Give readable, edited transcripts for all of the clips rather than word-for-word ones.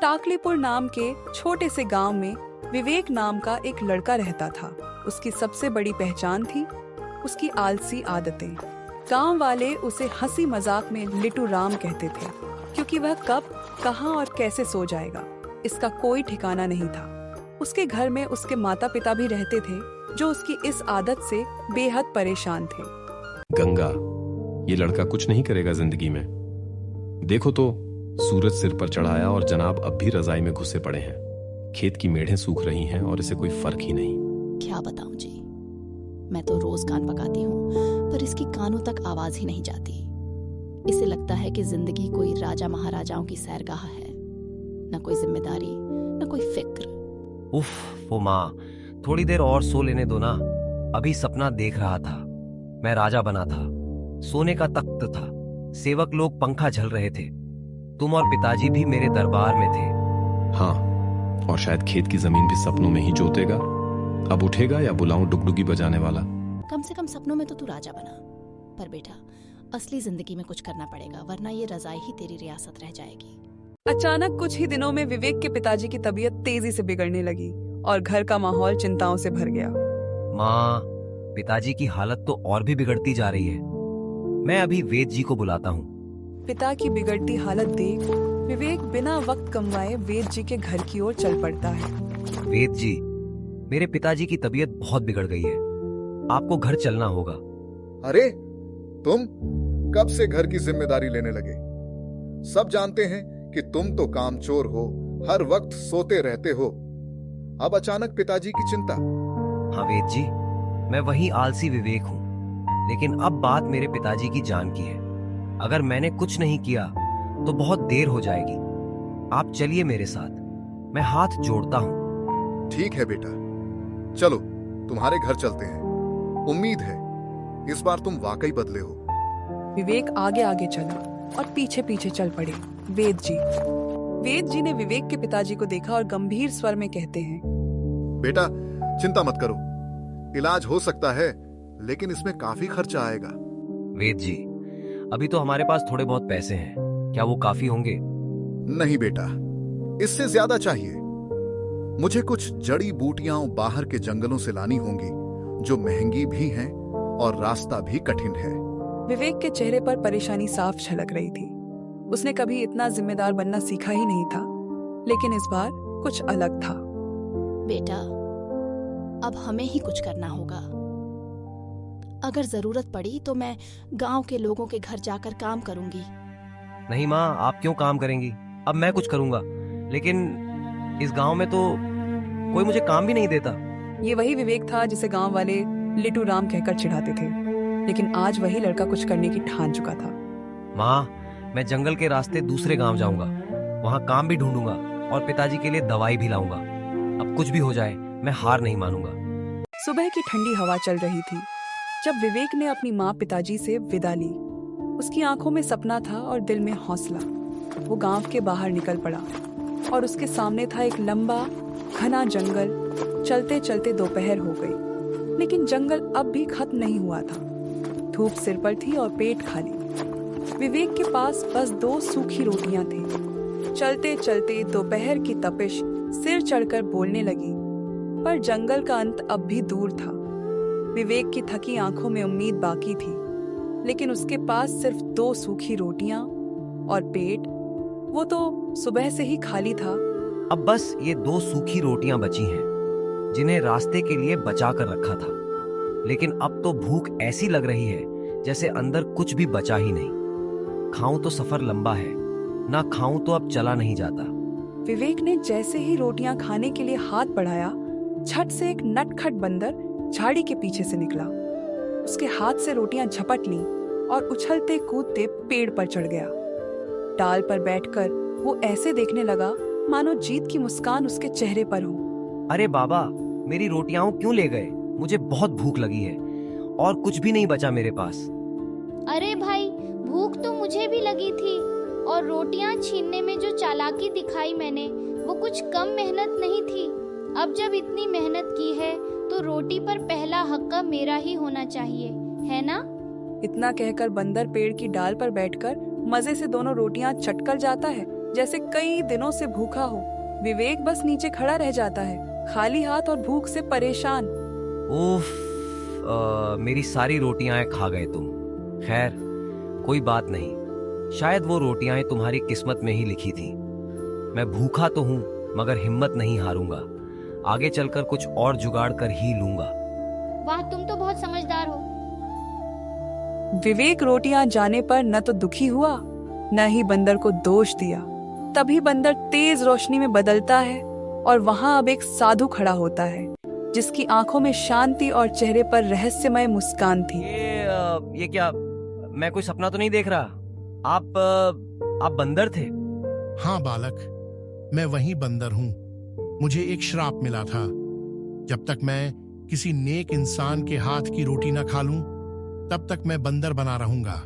टाकलीपुर नाम के छोटे से गांव में विवेक नाम का एक लड़का रहता था। उसकी सबसे बड़ी पहचान थी उसकी आलसी आदतें। गांव वाले उसे हंसी मजाक में लिटू राम कहते थे, क्योंकि वह कब, कहां और कैसे सो जाएगा इसका कोई ठिकाना नहीं था। उसके घर में उसके माता पिता भी रहते थे, जो उसकी इस आदत से बेहद परेशान थे। गंगा, ये लड़का कुछ नहीं करेगा जिंदगी में। देखो तो, सूरज सिर पर चढ़ाया और जनाब अब भी रजाई में घुसे पड़े हैं। खेत की मेढ़ें सूख रही हैं और इसे कोई फर्क ही नहीं। क्या बताऊं जी, मैं तो रोज कान पकाती हूँ, पर इसकी कानों तक आवाज ही नहीं जाती। इसे लगता है कि जिंदगी कोई राजा महाराजाओं की सैरगाह है, न कोई जिम्मेदारी, न कोई फिक्र। उफ, वो माँ, थोड़ी देर और सो लेने दो ना। अभी सपना देख रहा था, मैं राजा बना था, सोने का तख्त था, सेवक लोग पंखा झल रहे थे, तुम और पिताजी भी मेरे दरबार में थे। हाँ, और शायद खेत की जमीन भी सपनों में ही जोतेगा। अब उठेगा या बुलाऊं डुगडुगी बजाने वाला? कम से कम सपनों में तो तू राजा बना, पर बेटा असली जिंदगी में कुछ करना पड़ेगा, वरना ये रजाई ही तेरी रियासत रह जाएगी। अचानक कुछ ही दिनों में विवेक के पिताजी की तबीयत तेजी से बिगड़ने लगी और घर का माहौल चिंताओं से भर गया। माँ, पिताजी की हालत तो और भी बिगड़ती जा रही है। मैं अभी वेद जी को बुलाता हूँ। पिता की बिगड़ती हालत देख विवेक बिना वक्त गंवाए वेद जी के घर की ओर चल पड़ता है। वेद जी, मेरे पिताजी की तबीयत बहुत बिगड़ गई है, आपको घर चलना होगा। अरे तुम कब से घर की जिम्मेदारी लेने लगे? सब जानते हैं कि तुम तो कामचोर हो, हर वक्त सोते रहते हो। अब अचानक पिताजी की चिंता। हाँ वेद जी, मैं वही आलसी विवेक हूँ, लेकिन अब बात मेरे पिताजी की जान की है। अगर मैंने कुछ नहीं किया तो बहुत देर हो जाएगी। आप चलिए मेरे साथ, मैं हाथ जोड़ता हूँ। ठीक है बेटा, चलो तुम्हारे घर चलते हैं। उम्मीद है इस बार तुम वाकई बदले हो। विवेक आगे आगे चला और पीछे पीछे चल पड़े वेद जी। वेद जी ने विवेक के पिताजी को देखा और गंभीर स्वर में कहते हैं, बेटा चिंता मत करो, इलाज हो सकता है, लेकिन इसमें काफी खर्चा आएगा। वेद जी, अभी तो हमारे पास थोड़े बहुत पैसे हैं, क्या वो काफी होंगे? नहीं बेटा, इससे ज्यादा चाहिए। मुझे कुछ जड़ी बूटियां बाहर के जंगलों से लानी होंगी, जो महंगी भी हैं और रास्ता भी कठिन है। विवेक के चेहरे पर परेशानी साफ झलक रही थी। उसने कभी इतना जिम्मेदार बनना सीखा ही नहीं था, लेकिन इस बार कुछ अलग था। बेटा, अब हमें ही कुछ करना होगा। अगर जरूरत पड़ी तो मैं गांव के लोगों के घर जाकर काम करूंगी। नहीं माँ, आप क्यों काम करेंगी? अब मैं कुछ करूंगा, लेकिन इस गांव में तो कोई मुझे काम भी नहीं देता। ये वही विवेक था जिसे गांव वाले लिटू राम कहकर चिढ़ाते थे, लेकिन आज वही लड़का कुछ करने की ठान चुका था। माँ, मैं जंगल के रास्ते दूसरे गांव जाऊंगा, वहां काम भी ढूंढूंगा और पिताजी के लिए दवाई भी लाऊंगा। अब कुछ भी हो जाए, मैं हार नहीं मानूंगा। सुबह की ठंडी हवा चल रही थी जब विवेक ने अपनी माँ पिताजी से विदा ली। उसकी आंखों में सपना था और दिल में हौसला। वो गांव के बाहर निकल पड़ा और उसके सामने था एक लंबा घना जंगल। चलते चलते दोपहर हो गई, लेकिन जंगल अब भी खत्म नहीं हुआ था। धूप सिर पर थी और पेट खाली। विवेक के पास बस 2 सूखी रोटियां थी। चलते चलते दोपहर की तपिश सिर चढ़कर बोलने लगी, पर जंगल का अंत अब भी दूर था। विवेक की थकी आंखों में उम्मीद बाकी थी, लेकिन उसके पास सिर्फ 2 सूखी रोटियां और पेट, वो तो सुबह से ही खाली था। अब बस ये 2 सूखी रोटियां बची हैं, जिन्हें रास्ते के लिए बचा कर रखा था, लेकिन अब तो भूख ऐसी लग रही है जैसे अंदर कुछ भी बचा ही नहीं। खाऊं तो सफर लंबा है, ना खाऊं तो अब चला नहीं जाता। विवेक ने जैसे ही रोटियां खाने के लिए हाथ बढ़ाया, झट से एक नटखट बंदर झाड़ी के पीछे से निकला। उसके हाथ से रोटियां झपट लीं और उछलते कूदते पेड़ पर चढ़ गया। डाल पर बैठकर वो ऐसे देखने लगा मानो जीत की मुस्कान उसके चेहरे पर हो। अरे बाबा, मेरी रोटियां क्यों ले गए? मुझे बहुत भूख लगी है और कुछ भी नहीं बचा मेरे पास। अरे भाई, भूख तो मुझे भी लगी थी, और रोटियां छीनने में जो चालाकी दिखाई मैंने, वो कुछ कम मेहनत नहीं थी। अब जब इतनी मेहनत की है तो रोटी पर पहला हक्का मेरा ही होना चाहिए, है ना? इतना कहकर बंदर पेड़ की डाल पर बैठकर मजे से दोनों रोटियां चटकर जाता है जैसे कई दिनों से भूखा हो। विवेक बस नीचे खड़ा रह जाता है, खाली हाथ और भूख से परेशान। उफ, मेरी सारी रोटियां खा गए तुम। खैर, कोई बात नहीं, शायद वो रोटियां तुम्हारी किस्मत में ही लिखी थी। मैं भूखा तो हूं, मगर हिम्मत नहीं हारूंगा। आगे चलकर कुछ और जुगाड़ कर ही लूंगा। वाह, तुम तो बहुत समझदार हो। विवेक रोटियां जाने पर न तो दुखी हुआ, न ही बंदर को दोष दिया। तभी बंदर तेज रोशनी में बदलता है और वहां अब एक साधु खड़ा होता है, जिसकी आंखों में शांति और चेहरे पर रहस्यमय मुस्कान थी। ये क्या, मैं कोई सपना तो नहीं देख रहा? आप बंदर थे? हाँ बालक, मैं वही बंदर हूँ। मुझे एक श्राप मिला था, जब तक मैं किसी नेक इंसान के हाथ की रोटी न खा लूं, तब तक मैं बंदर बना रहूंगा।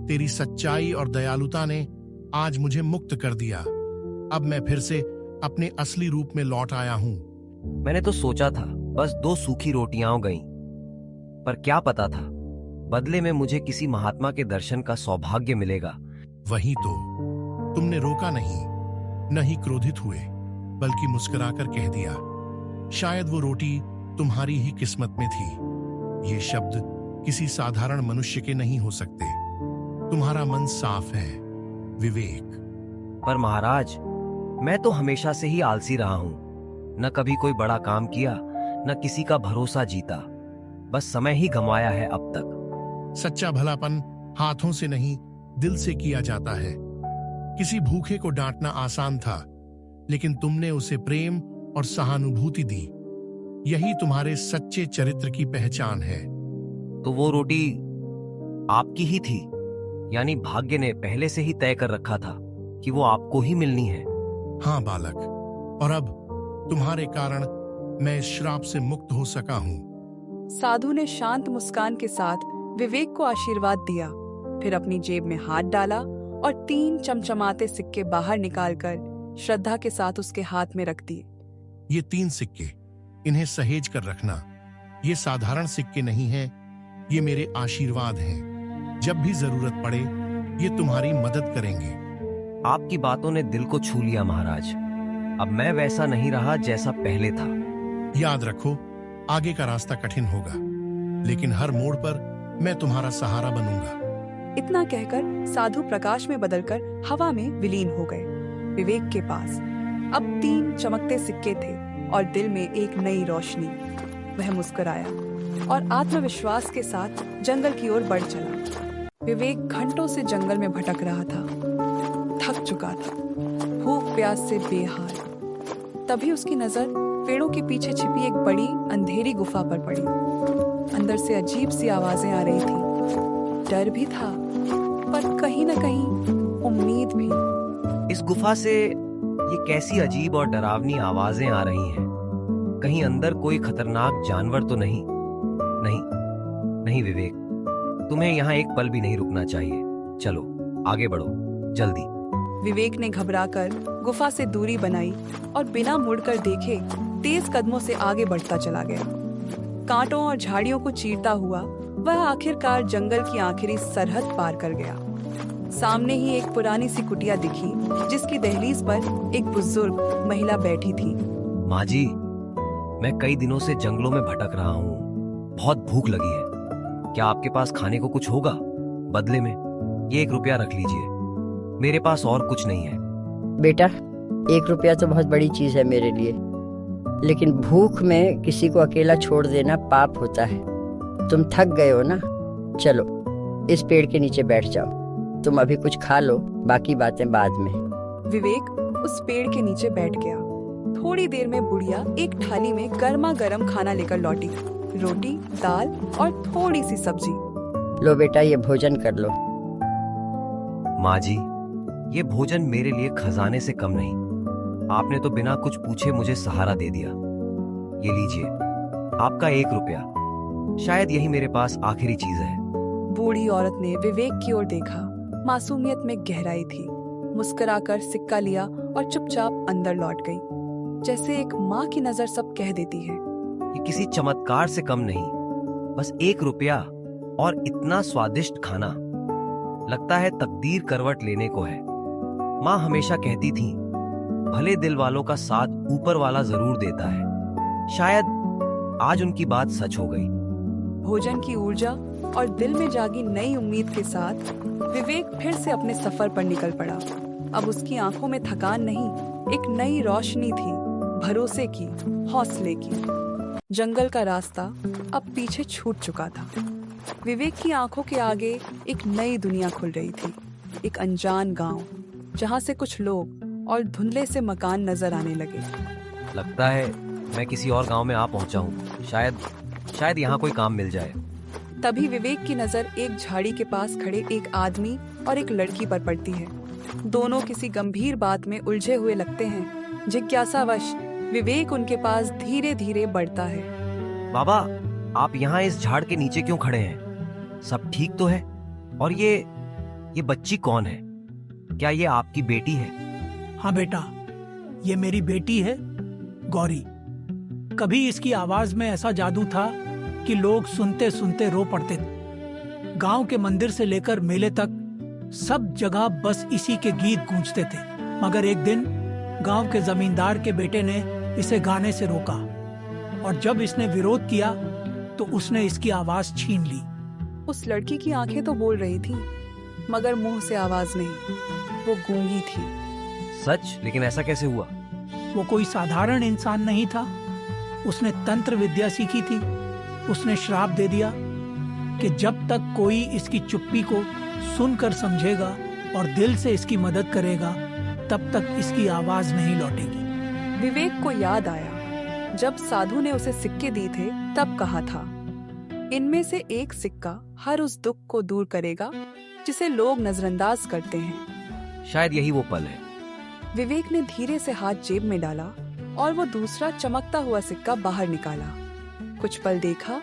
तेरी सच्चाई और दयालुता ने आज मुझे मुक्त कर दिया। अब मैं फिर से अपने असली रूप में लौट आया हूँ। मैंने तो सोचा था बस 2 सूखी रोटियां गईं, पर क्या पता था बदले में मुझे किसी महात्मा के दर्शन का सौभाग्य मिलेगा। वही तो, तुमने रोका नहीं, न ही क्रोधित हुए, बल्कि मुस्कुराकर कह दिया, शायद वो रोटी तुम्हारी ही किस्मत में थी। ये शब्द किसी साधारण मनुष्य के नहीं हो सकते। तुम्हारा मन साफ है विवेक। पर महाराज, मैं तो हमेशा से ही आलसी रहा हूं। न कभी कोई बड़ा काम किया, न किसी का भरोसा जीता। बस समय ही गंवाया है अब तक। सच्चा भलापन हाथों से नहीं, दिल से किया जाता है। किसी भूखे को डांटना आसान था, लेकिन तुमने उसे प्रेम और सहानुभूति दी। यही तुम्हारे सच्चे चरित्र की पहचान है। तो वो रोटी आपकी ही थी, यानी भाग्य ने पहले से ही तय कर रखा था कि वो आपको ही मिलनी है। हाँ बालक, और अब तुम्हारे कारण मैं इस श्राप से मुक्त हो सका हूँ। साधु ने शांत मुस्कान के साथ विवेक को आशीर्वाद दिया, फिर अपनी जेब में हाथ डाला और 3 चमचमाते सिक्के बाहर निकालकर श्रद्धा के साथ उसके हाथ में रख दिए। ये 3 सिक्के, इन्हें सहेज कर रखना। ये साधारण सिक्के नहीं हैं, ये मेरे आशीर्वाद हैं। जब भी जरूरत पड़े, ये तुम्हारी मदद करेंगे। आपकी बातों ने दिल को छू लिया महाराज। अब मैं वैसा नहीं रहा जैसा पहले था। याद रखो, आगे का रास्ता कठिन होगा, लेकिन हर मोड़ पर मैं तुम्हारा सहारा बनूंगा। इतना कहकर साधु प्रकाश में बदलकर हवा में विलीन हो गए। विवेक के पास अब 3 चमकते सिक्के थे और दिल में एक नई रोशनी। वह मुस्कुराया और आत्मविश्वास के साथ जंगल की ओर बढ़ चला। विवेक घंटों से जंगल में भटक रहा था, थक चुका था, भूख प्यास से बेहाल। तभी उसकी नजर पेड़ों के पीछे छिपी एक बड़ी अंधेरी गुफा पर पड़ी। अंदर से अजीब सी आवाजें आ रही थी। डर भी था, पर कहीं न कहीं उम्मीद भी। इस गुफा से ये कैसी अजीब और डरावनी आवाजें आ रही हैं? कहीं अंदर कोई खतरनाक जानवर तो नहीं? नहीं, नहीं विवेक, तुम्हें यहाँ एक पल भी नहीं रुकना चाहिए। चलो आगे बढ़ो, जल्दी। विवेक ने घबराकर गुफा से दूरी बनाई और बिना मुड़कर देखे तेज कदमों से आगे बढ़ता चला गया। कांटों और झाड़ियों को चीरता हुआ वह आखिरकार जंगल की आखिरी सरहद पार कर गया। सामने ही एक पुरानी सी कुटिया दिखी, जिसकी दहलीज पर एक बुजुर्ग महिला बैठी थी। माँ जी, मैं कई दिनों से जंगलों में भटक रहा हूँ। बहुत भूख लगी है। क्या आपके पास खाने को कुछ होगा? बदले में ये 1 रुपया रख लीजिए। मेरे पास और कुछ नहीं है। बेटा, 1 रुपया तो बहुत बड़ी चीज है मेरे लिए, लेकिन भूख में किसी को अकेला छोड़ देना पाप होता है। तुम थक गए हो ना, चलो इस पेड़ के नीचे बैठ जाओ। तुम अभी कुछ खा लो, बाकी बातें बाद में। विवेक उस पेड़ के नीचे बैठ गया। थोड़ी देर में बुढ़िया एक थाली में गर्मा गर्म खाना लेकर लौटी। रोटी, दाल और थोड़ी सी सब्जी। लो बेटा, ये भोजन कर लो। माँ जी, ये भोजन मेरे लिए खजाने से कम नहीं। आपने तो बिना कुछ पूछे मुझे सहारा दे दिया। ये लीजिए, आपका 1 रुपया। शायद यही मेरे पास आखिरी चीज है। बूढ़ी औरत ने विवेक की ओर देखा। मासूमियत में गहराई थी। मुस्कुराकर सिक्का लिया और चुपचाप अंदर लौट गई, जैसे एक माँ की नजर सब कह देती है। ये किसी चमत्कार से कम नहीं, बस 1 रुपया और इतना स्वादिष्ट खाना। लगता है तकदीर करवट लेने को है। माँ हमेशा कहती थी, भले दिल वालों का साथ ऊपर वाला जरूर देता है। शायद आज उनकी बात सच हो गई। भोजन की ऊर्जा और दिल में जागी नई उम्मीद के साथ विवेक फिर से अपने सफर पर निकल पड़ा। अब उसकी आंखों में थकान नहीं, एक नई रोशनी थी, भरोसे की, हौसले की। जंगल का रास्ता अब पीछे छूट चुका था। विवेक की आंखों के आगे एक नई दुनिया खुल रही थी, एक अनजान गांव, जहां से कुछ लोग और धुंधले से मकान नजर आने लगे। लगता है मैं किसी और गांव में आ पहुंचा हूँ। शायद यहाँ कोई काम मिल जाए। तभी विवेक की नजर एक झाड़ी के पास खड़े एक आदमी और एक लड़की पर पड़ती है। दोनों किसी गंभीर बात में उलझे हुए लगते हैं। जिज्ञासावश विवेक उनके पास धीरे धीरे बढ़ता है। बाबा, आप यहाँ इस झाड़ के नीचे क्यों खड़े हैं? सब ठीक तो है? और ये बच्ची कौन है? क्या ये आपकी बेटी है? हाँ बेटा, ये मेरी बेटी है गौरी। कभी इसकी आवाज में ऐसा जादू था कि लोग सुनते सुनते रो पड़ते थे। गांव के मंदिर से लेकर मेले तक सब जगह बस इसी के गीत गूंजते थे। मगर एक दिन गांव के जमींदार के बेटे ने इसे गाने से रोका, और जब इसने विरोध किया तो उसने इसकी आवाज छीन ली। उस लड़की की आंखें तो बोल रही थीं, मगर मुंह से आवाज नहीं, वो गूंगी थी। सच? लेकिन ऐसा कैसे हुआ? वो कोई साधारण इंसान नहीं था। उसने तंत्र विद्या सीखी थी। उसने श्राप दे दिया कि जब तक कोई इसकी चुप्पी को सुनकर समझेगा और दिल से इसकी मदद करेगा, तब तक इसकी आवाज नहीं लौटेगी। विवेक को याद आया, जब साधु ने उसे सिक्के दिए थे तब कहा था, इनमें से एक सिक्का हर उस दुख को दूर करेगा जिसे लोग नजरअंदाज करते हैं। शायद यही वो पल है। विवेक ने धीरे से हाथ जेब में डाला और वो दूसरा चमकता हुआ सिक्का बाहर निकाला। कुछ पल देखा,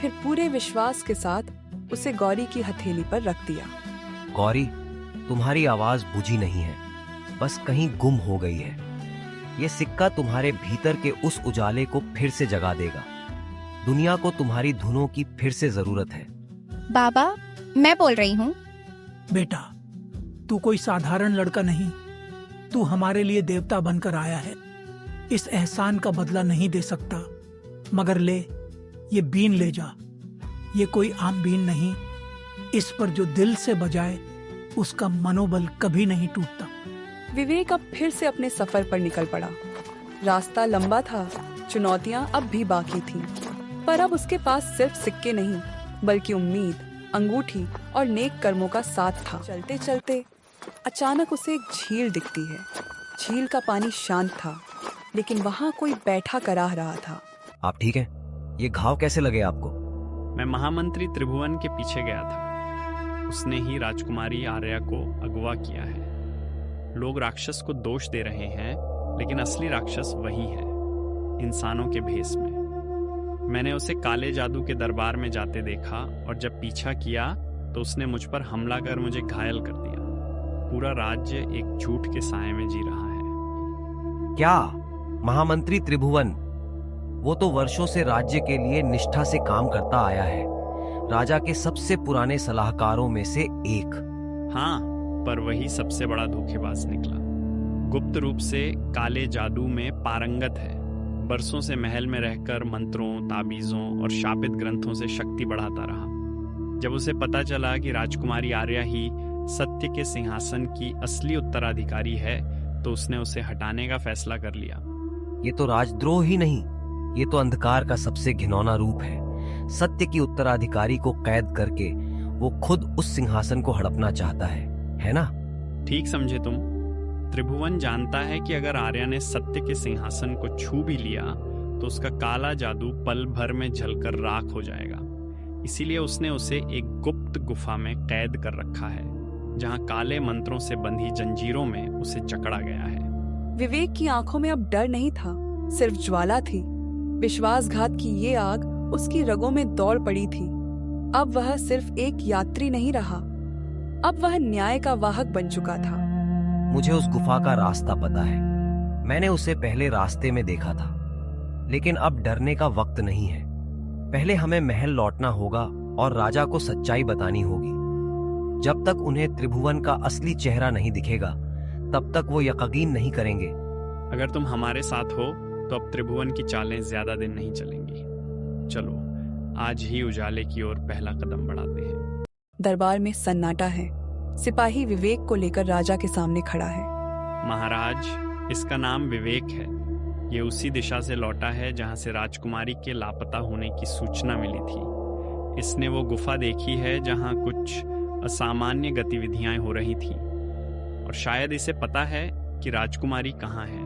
फिर पूरे विश्वास के साथ उसे गौरी की हथेली पर रख दिया। गौरी, तुम्हारी आवाज बुझी नहीं है, बस कहीं गुम हो गई है। ये सिक्का तुम्हारे भीतर के उस उजाले को फिर से जगा देगा। दुनिया को तुम्हारी धुनों की फिर से जरूरत है। बाबा, मैं बोल रही हूँ। बेटा, तू कोई साधारण लड़का नहीं, तू हमारे लिए देवता बनकर आया है। इस एहसान का बदला नहीं दे सकता, मगर ले, ये बीन ले जा। ये कोई आम बीन नहीं, इस पर जो दिल से बजाए उसका मनोबल कभी नहीं टूटता। विवेक अब फिर से अपने सफर पर निकल पड़ा। रास्ता लंबा था, चुनौतियां अब भी बाकी थीं, पर अब उसके पास सिर्फ सिक्के नहीं, बल्कि उम्मीद, अंगूठी और नेक कर्मों का साथ था। चलते चलते अचानक उसे एक झील दिखती है। झील का पानी शांत था, लेकिन वहाँ कोई बैठा कराह रहा था। आप ठीक हैं? ये घाव कैसे लगे आपको? मैं महामंत्री त्रिभुवन के पीछे गया था। उसने ही राजकुमारी आर्या को अगवा किया है। लोग राक्षस को दोष दे रहे हैं, लेकिन असली राक्षस वही है, इंसानों के भेष में। मैंने उसे काले जादू के दरबार में जाते देखा, और जब पीछा किया तो उसने मुझ पर हमला कर मुझे घायल कर दिया। पूरा राज्य एक झूठ के साए में जी रहा है। क्या? महामंत्री त्रिभुवन? वो तो वर्षों से राज्य के लिए निष्ठा से काम करता आया है, राजा के सबसे पुराने सलाहकारों में से एक। हाँ, पर वही सबसे बड़ा धोखेबाज निकला। गुप्त रूप से काले जादू में पारंगत है। बरसों से महल में रहकर मंत्रों, ताबीजों और शापित ग्रंथों से शक्ति बढ़ाता रहा। जब उसे पता चला कि राजकुमारी आर्या ही सत्य के सिंहासन की असली उत्तराधिकारी है, तो उसने उसे हटाने का फैसला कर लिया। ये तो राजद्रोह ही नहीं, ये तो अंधकार का सबसे घिनौना रूप है। सत्य की उत्तराधिकारी को कैद करके वो खुद उस सिंहासन को हड़पना चाहता है ना? ठीक समझे तुम। त्रिभुवन जानता है कि अगर आर्या ने सत्य के सिंहासन को छू भी लिया तो उसका काला जादू पल भर में जलकर राख हो जाएगा। इसीलिए उसने उसे एक गुप्त गुफा में कैद कर रखा है, जहां काले मंत्रों से बंधी जंजीरों में उसे जकड़ा गया है। विवेक की आंखों में अब डर नहीं था, सिर्फ ज्वाला थी। विश्वासघात की ये आग उसकी रगों में दौड़ पड़ी थी। अब वह सिर्फ एक यात्री नहीं रहा, अब वह न्याय का वाहक बन चुका था। मुझे उस गुफा का रास्ता पता है। मैंने उसे पहले रास्ते में देखा था, लेकिन अब डरने का वक्त नहीं है। पहले हमें महल लौटना होगा और राजा को सच्चाई बतानी होगी। जब तक उन्हें त्रिभुवन का असली चेहरा नहीं दिखेगा, तब तक वो यकीन नहीं करेंगे। अगर तुम हमारे साथ हो तो अब त्रिभुवन की चालें ज्यादा दिन नहीं चलेंगी। चलो आज ही उजाले की ओर पहला कदम बढ़ाते हैं। दरबार में सन्नाटा है। सिपाही विवेक को लेकर राजा के सामने खड़ा है। महाराज, इसका नाम विवेक है। ये उसी दिशा से लौटा है जहां से राजकुमारी के लापता होने की सूचना मिली थी। इसने वो गुफा देखी है जहां कुछ असामान्य गतिविधियां हो रही थीं, और शायद इसे पता है कि राजकुमारी कहाँ है।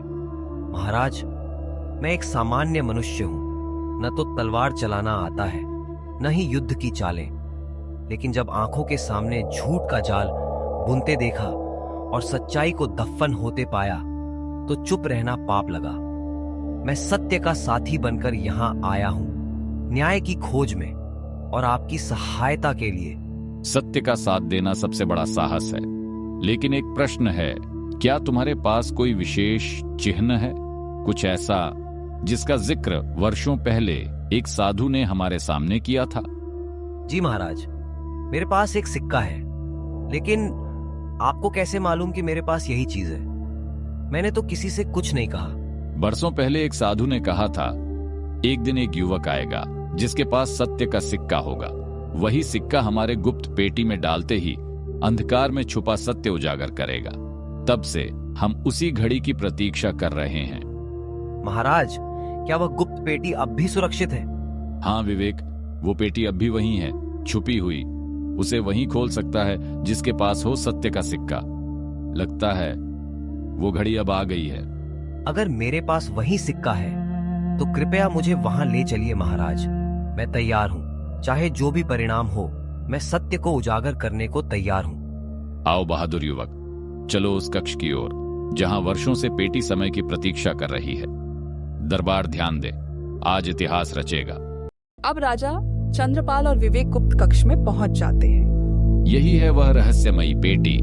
महाराज, मैं एक सामान्य मनुष्य हूं। न तो तलवार चलाना आता है, न ही युद्ध की चालें। लेकिन जब आंखों के सामने झूठ का जाल बुनते देखा और सच्चाई को दफन होते पाया तो चुप रहना पाप लगा। मैं सत्य का साथी बनकर यहां आया हूं, न्याय की खोज में और आपकी सहायता के लिए। सत्य का साथ देना सबसे बड़ा साहस है, लेकिन एक प्रश्न है, क्या तुम्हारे पास कोई विशेष चिन्ह है, कुछ ऐसा जिसका जिक्र वर्षों पहले एक साधु ने हमारे सामने किया था? जी महाराज, मेरे पास एक सिक्का है, लेकिन आपको कैसे मालूम कि मेरे पास यही चीज है? मैंने तो किसी से कुछ नहीं कहा। बरसों पहले एक साधु ने कहा था, एक दिन एक युवक आएगा जिसके पास सत्य का सिक्का होगा। वही सिक्का हमारे गुप्त पेटी में डालते ही अंधकार में छुपा सत्य उजागर करेगा। तब से हम उसी घड़ी की प्रतीक्षा कर रहे हैं। महाराज, क्या वह गुप्त पेटी अब भी सुरक्षित है? हाँ विवेक, वो पेटी अब भी वहीं है, छुपी हुई। उसे वहीं खोल सकता है जिसके पास हो सत्य का सिक्का। लगता है वो घड़ी अब आ गई है। अगर मेरे पास वही सिक्का है तो कृपया मुझे वहां ले चलिए महाराज। मैं तैयार हूं, चाहे जो भी परिणाम हो, मैं सत्य को उजागर करने को तैयार हूं। आओ बहादुर युवक, चलो उस कक्ष की ओर जहां वर्षों से पेटी समय की प्रतीक्षा कर रही है। दरबार ध्यान दे, आज इतिहास रचेगा। अब राजा चंद्रपाल और विवेक गुप्त कक्ष में पहुंच जाते हैं। यही है वह रहस्यमयी पेटी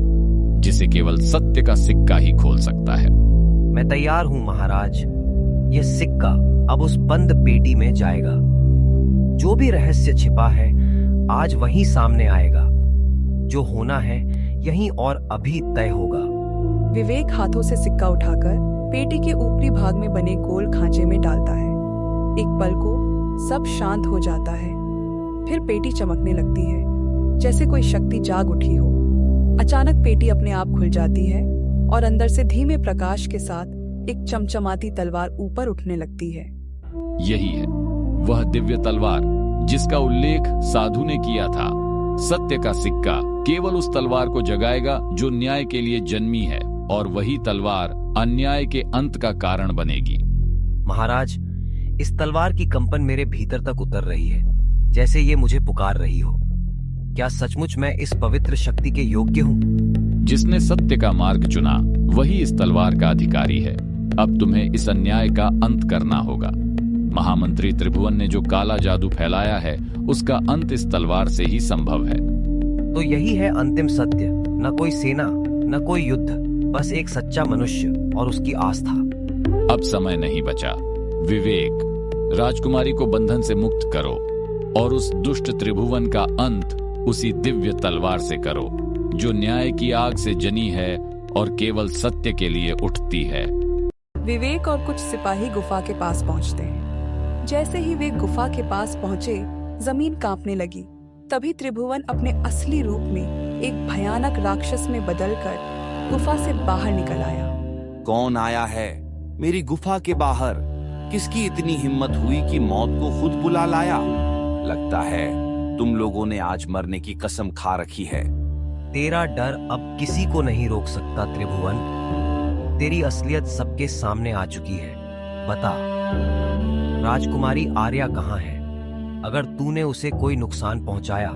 जिसे केवल सत्य का सिक्का ही खोल सकता है। मैं तैयार हूं महाराज। यह सिक्का अब उस बंद पेटी में जाएगा। जो भी रहस्य छिपा है आज वही सामने आएगा। जो होना है यहीं और अभी तय होगा। विवेक हाथों से सिक्का उठाकर पेटी के ऊपरी भाग में बने गोल खांचे में डालता है। एक पल को सब शांत हो जाता है। फिर पेटी चमकने लगती है, जैसे कोई शक्ति जाग उठी हो। अचानक पेटी अपने आप खुल जाती है और अंदर से धीमे प्रकाश के साथ एक चमचमाती तलवार ऊपर उठने लगती है। यही है वह दिव्य तलवार जिसका उल्लेख साधु ने किया था। सत्य का सिक्का केवल उस तलवार को जगाएगा जो न्याय के लिए जन्मी है, और वही तलवार अन्याय के अंत का कारण बनेगी। महाराज, इस तलवार की कंपन मेरे भीतर तक उतर रही है, जैसे ये मुझे पुकार रही हो। क्या सचमुच मैं इस पवित्र शक्ति के योग्य हूँ? जिसने सत्य का मार्ग चुना वही इस तलवार का अधिकारी है। अब तुम्हें इस अन्याय का अंत करना होगा। महामंत्री त्रिभुवन ने जो काला जादू फैलाया है उसका अंत इस तलवार से ही संभव है। तो यही है अंतिम सत्य। न कोई सेना, न कोई युद्ध, बस एक सच्चा मनुष्य और उसकी आस्था। अब समय नहीं बचा। विवेक, राजकुमारी को बंधन से मुक्त करो और उस दुष्ट त्रिभुवन का अंत उसी दिव्य तलवार से करो जो न्याय की आग से जनी है और केवल सत्य के लिए उठती है। विवेक और कुछ सिपाही गुफा के पास पहुंचते हैं। जैसे ही वे गुफा के पास पहुंचे, जमीन कांपने लगी। तभी त्रिभुवन अपने असली रूप में एक भयानक राक्षस में बदलकर गुफा से बाहर निकल आया। कौन आया है मेरी गुफा के बाहर? किसकी इतनी हिम्मत हुई कि मौत को खुद बुला लाया? लगता है तुम लोगों ने आज मरने की कसम खा रखी है। तेरा डर अब किसी को नहीं रोक सकता त्रिभुवन। तेरी असलियत सबके सामने आ चुकी है। बता, राजकुमारी आर्या कहाँ है? अगर तूने उसे कोई नुकसान पहुंचाया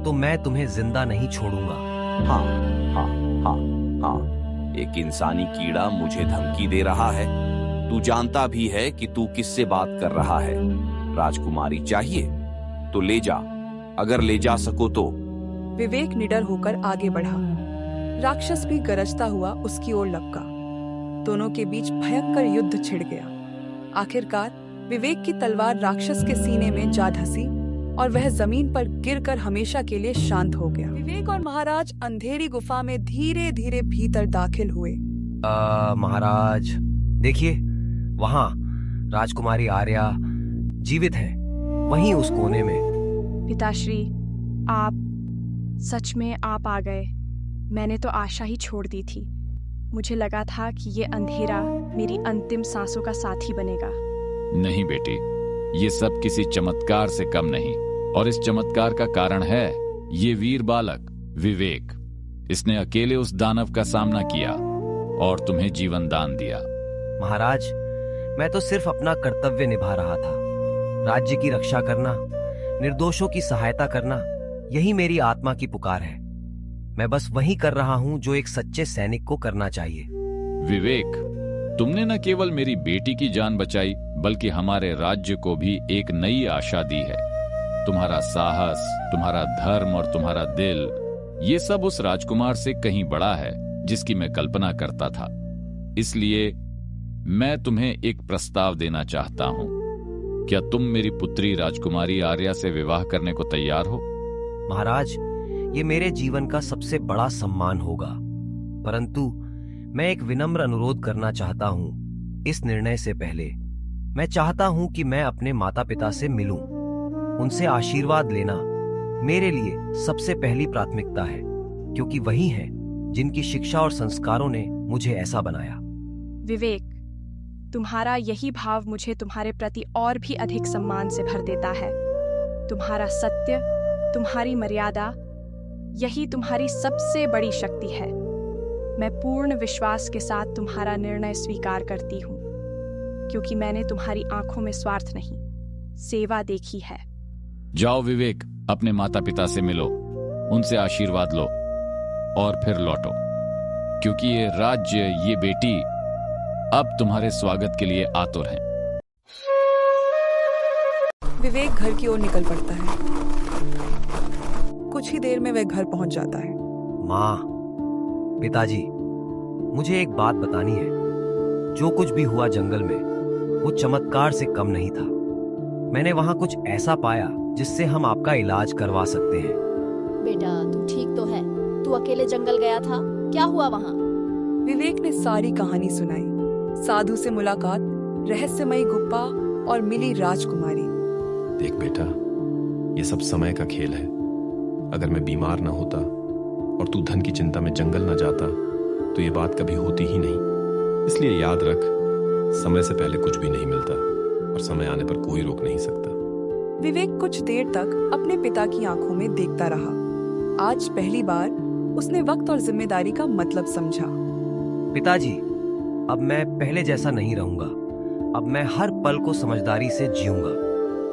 तो मैं तुम्हें जिंदा नहीं छोड़ूंगा। हाँ हाँ हाँ हाँ, एक इंसानी कीड़ा मुझे धमकी दे रहा है। तू जानता भी है कि तू किससे बात कर रहा है। राजकुमारी चाहिए तो ले जा, अगर ले जा सको तो। विवेक निडर होकर आगे बढ़ा। राक्षस भी गरजता हुआ उसकी ओर लपका। दोनों के बीच भयंकर युद्ध छिड़ गया। आखिरकार विवेक की तलवार राक्षस के सीने में जा धसी और वह जमीन पर गिरकर हमेशा के लिए शांत हो गया। विवेक और महाराज अंधेरी गुफा में धीरे धीरे भीतर दाखिल हुए। महाराज देखिए, वहां राजकुमारी आर्या जीवित है, वहीं उस कोने में। पिताश्री, आप सच में आप आ गए। मैंने तो आशा ही छोड़ दी थी। मुझे लगा था कि ये अंधेरा मेरी अंतिम सांसों का साथी बनेगा। नहीं बेटी, ये सब किसी चमत्कार से कम नहीं, और इस चमत्कार का कारण है ये वीर बालक विवेक। इसने अकेले उस दानव का सामना किया और तुम्हें जीवन दान दिया। महाराज, मैं तो सिर्फ अपना कर्तव्य निभा रहा था। राज्य की रक्षा करना, निर्दोषों की सहायता करना, यही मेरी आत्मा की पुकार है। मैं बस वही कर रहा हूं जो एक सच्चे सैनिक को करना चाहिए। विवेक, तुमने न केवल मेरी बेटी की जान बचाई, बल्कि हमारे राज्य को भी एक नई आशा दी है। तुम्हारा साहस, तुम्हारा धर्म और तुम्हारा दिल, ये सब उस राजकुमार से कहीं बड़ा है जिसकी मैं कल्पना करता था। इसलिए मैं तुम्हें एक प्रस्ताव देना चाहता हूं। क्या तुम मेरी पुत्री राजकुमारी आर्या से विवाह करने को तैयार हो? महाराज, ये मेरे जीवन का सबसे बड़ा सम्मान होगा, परंतु मैं एक विनम्र अनुरोध करना चाहता हूं। इस निर्णय से पहले मैं चाहता हूं कि मैं अपने माता पिता से मिलूं। उनसे आशीर्वाद लेना मेरे लिए सबसे पहली प्राथमिकता है, क्योंकि वही हैं जिनकी शिक्षा और संस्कारों ने मुझे ऐसा बनाया। विवेक, तुम्हारा यही भाव मुझे तुम्हारे प्रति और भी अधिक सम्मान से भर देता है। तुम्हारा सत्य, तुम्हारी मर्यादा, यही तुम्हारी सबसे बड़ी शक्ति है। मैं पूर्ण विश्वास के साथ तुम्हारा निर्णय स्वीकार करती हूँ, क्योंकि मैंने तुम्हारी आंखों में स्वार्थ नहीं, सेवा देखी है। जाओ विवेक, अपने माता पिता से मिलो, उनसे आशीर्वाद लो और फिर लौटो, क्योंकि ये राज्य, ये बेटी अब तुम्हारे स्वागत के लिए आतुर हैं। विवेक घर की ओर निकल पड़ता है। कुछ ही देर में वह घर पहुंच जाता है। माँ, पिताजी, मुझे एक बात बतानी है। जो कुछ भी हुआ जंगल में, वो चमत्कार से कम नहीं था। मैंने वहां कुछ ऐसा पाया जिससे हम आपका इलाज करवा सकते हैं। बेटा, तू ठीक तो है? तू अकेले जंगल गया था, क्या हुआ वहां? विवेक ने सारी कहानी सुनाई। साधु से मुलाकात, रहस्यमयी गुफा और मिली राजकुमारी। देख बेटा, ये सब समय का खेल है। अगर मैं बीमार ना होता और तू धन की चिंता में जंगल ना जाता तो ये बात कभी होती ही नहीं। इसलिए याद रख, समय से पहले कुछ भी नहीं मिलता और समय आने पर कोई रोक नहीं सकता। विवेक कुछ देर तक अपने पिता की आंखों में देखता रहा। आज पहली बार उसने वक्त और जिम्मेदारी का मतलब समझा। पिताजी, अब मैं पहले जैसा नहीं रहूंगा। अब मैं हर पल को समझदारी से जीऊंगा।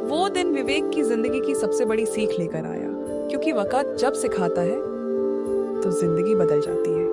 वो दिन विवेक की जिंदगी की सबसे बड़ी सीख लेकर आया, क्योंकि वक्त जब सिखाता है तो जिंदगी बदल जाती है।